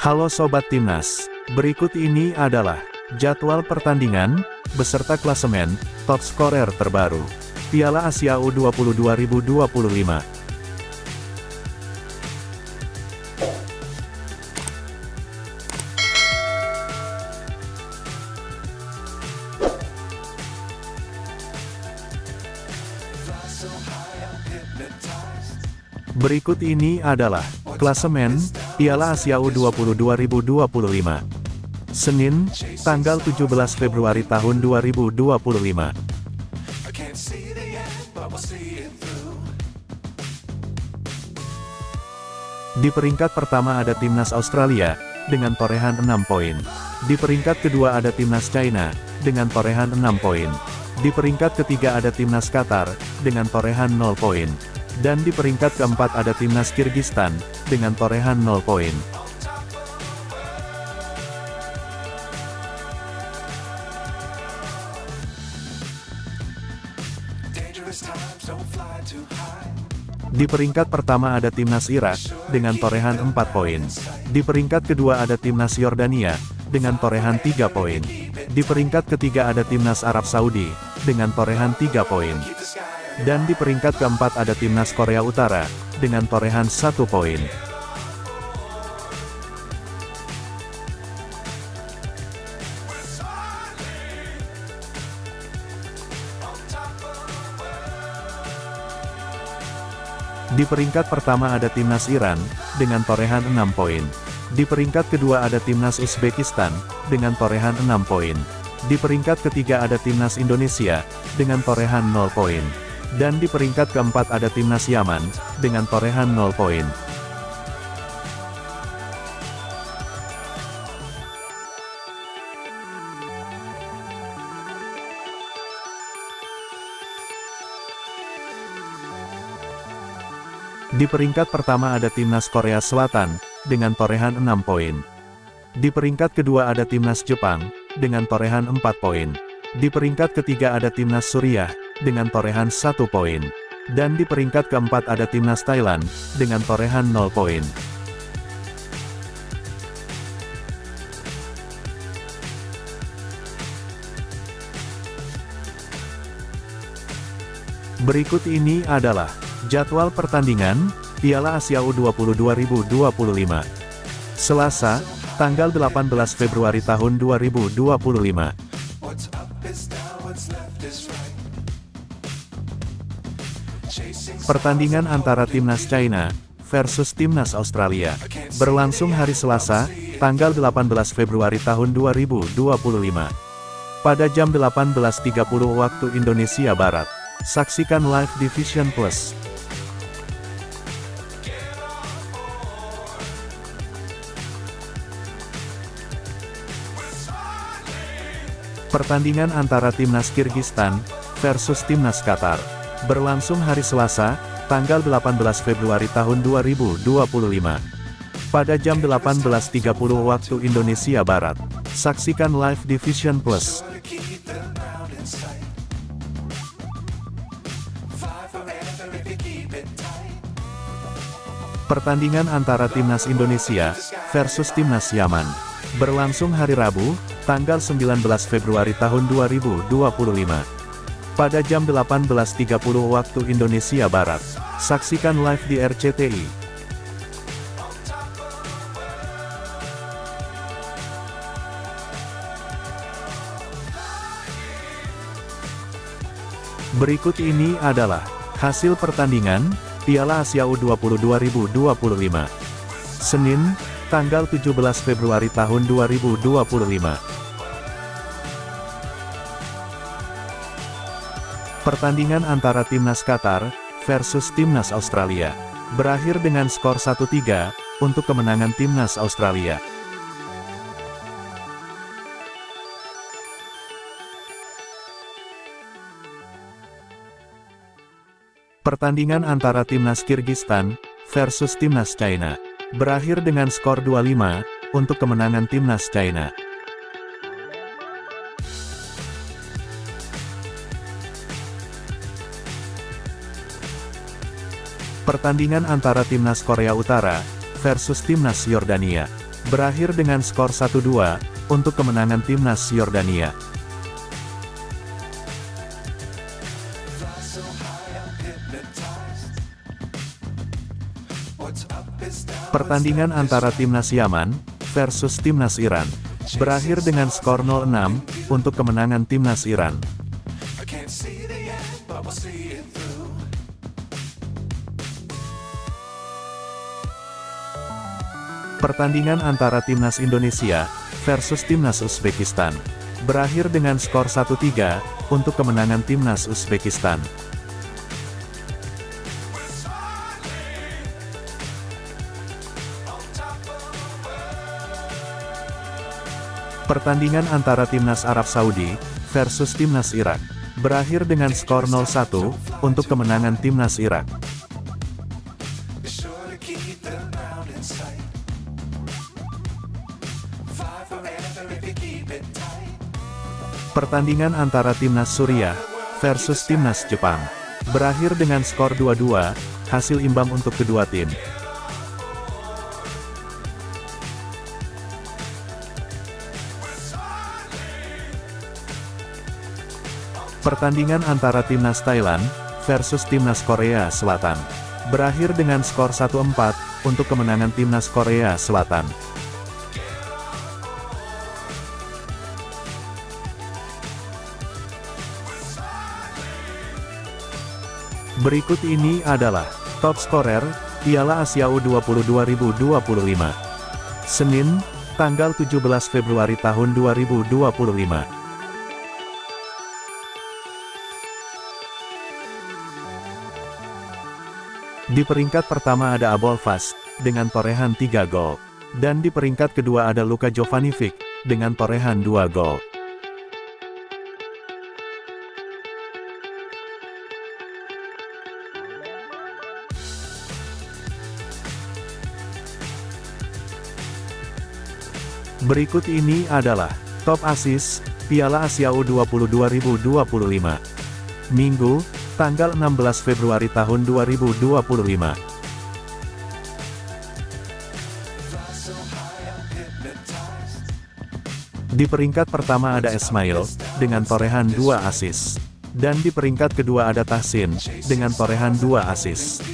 Halo Sobat Timnas, berikut ini adalah jadwal pertandingan, beserta klasemen, top scorer terbaru, Piala Asia U20 2025. Berikut ini adalah klasemen Piala Asia U20 2025. Senin, tanggal 17 Februari tahun 2025. Di peringkat pertama ada Timnas Australia, dengan torehan 6 poin. Di peringkat kedua ada Timnas China, dengan torehan 6 poin. Di peringkat ketiga ada Timnas Qatar, dengan torehan 0 poin. Dan di peringkat keempat ada Timnas Kirgistan, dengan torehan 0 poin. Di peringkat pertama ada Timnas Irak, dengan torehan 4 poin. Di peringkat kedua ada Timnas Yordania, dengan torehan 3 poin. Di peringkat ketiga ada Timnas Arab Saudi, dengan torehan 3 poin. Dan di peringkat keempat ada Timnas Korea Utara, dengan torehan 1 poin. Di peringkat pertama ada Timnas Iran, dengan torehan 6 poin. Di peringkat kedua ada Timnas Uzbekistan, dengan torehan 6 poin. Di peringkat ketiga ada Timnas Indonesia, dengan torehan 0 poin. Dan di peringkat keempat ada Timnas Yaman, dengan torehan 0 poin. Di peringkat pertama ada Timnas Korea Selatan, dengan torehan 6 poin. Di peringkat kedua ada Timnas Jepang, dengan torehan 4 poin. Di peringkat ketiga ada Timnas Suriah, dengan torehan 1 poin. Dan di peringkat keempat ada Timnas Thailand, dengan torehan 0 poin. Berikut ini adalah jadwal pertandingan Piala Asia U20 2025. Selasa, tanggal 18 Februari tahun 2025. Pertandingan antara Timnas China versus Timnas Australia berlangsung hari Selasa, tanggal 18 Februari tahun 2025. Pada jam 18.30 waktu Indonesia Barat. Saksikan live di Vision Plus. Pertandingan antara Timnas Kirgistan versus Timnas Qatar berlangsung hari Selasa, tanggal 18 Februari tahun 2025. Pada jam 18.30 waktu Indonesia Barat. Saksikan live di Vision Plus. Pertandingan antara Timnas Indonesia versus Timnas Yaman berlangsung hari Rabu, tanggal 19 Februari tahun 2025. Pada jam 18.30 waktu Indonesia Barat. Saksikan live di RCTI. Berikut ini adalah hasil pertandingan Piala Asia U20 2025. Senin, tanggal 17 Februari tahun 2025. Pertandingan antara Timnas Qatar versus Timnas Australia berakhir dengan skor 1-3 untuk kemenangan Timnas Australia. Pertandingan antara Timnas Kirgistan versus Timnas China berakhir dengan skor 2-5 untuk kemenangan Timnas China. Pertandingan antara Timnas Korea Utara versus Timnas Yordania berakhir dengan skor 1-2, untuk kemenangan timnas Yordania. Pertandingan antara timnas Yaman versus timnas Iran berakhir dengan skor 0-6 untuk kemenangan timnas Iran. Pertandingan antara timnas Indonesia versus timnas Uzbekistan berakhir dengan skor 1-3 untuk kemenangan timnas Uzbekistan. Pertandingan antara timnas Arab Saudi versus timnas Irak berakhir dengan skor 0-1 untuk kemenangan timnas Irak. Pertandingan antara timnas Suriah versus timnas Jepang berakhir dengan skor 2-2, hasil imbang untuk kedua tim. Pertandingan antara timnas Thailand versus timnas Korea Selatan berakhir dengan skor 1-4 untuk kemenangan timnas Korea Selatan. Berikut ini adalah top scorer Piala Asia U20 2025. Senin, tanggal 17 Februari tahun 2025. Di peringkat pertama ada Abolfas, dengan torehan 3 gol. Dan di peringkat kedua ada Luka Jovanovic, dengan torehan 2 gol. Berikut ini adalah top assist Piala Asia U20 2025. Minggu, tanggal 16 Februari tahun 2025. Di peringkat pertama ada Ismail, dengan torehan 2 assist. Dan di peringkat kedua ada Tahsin, dengan torehan 2 assist.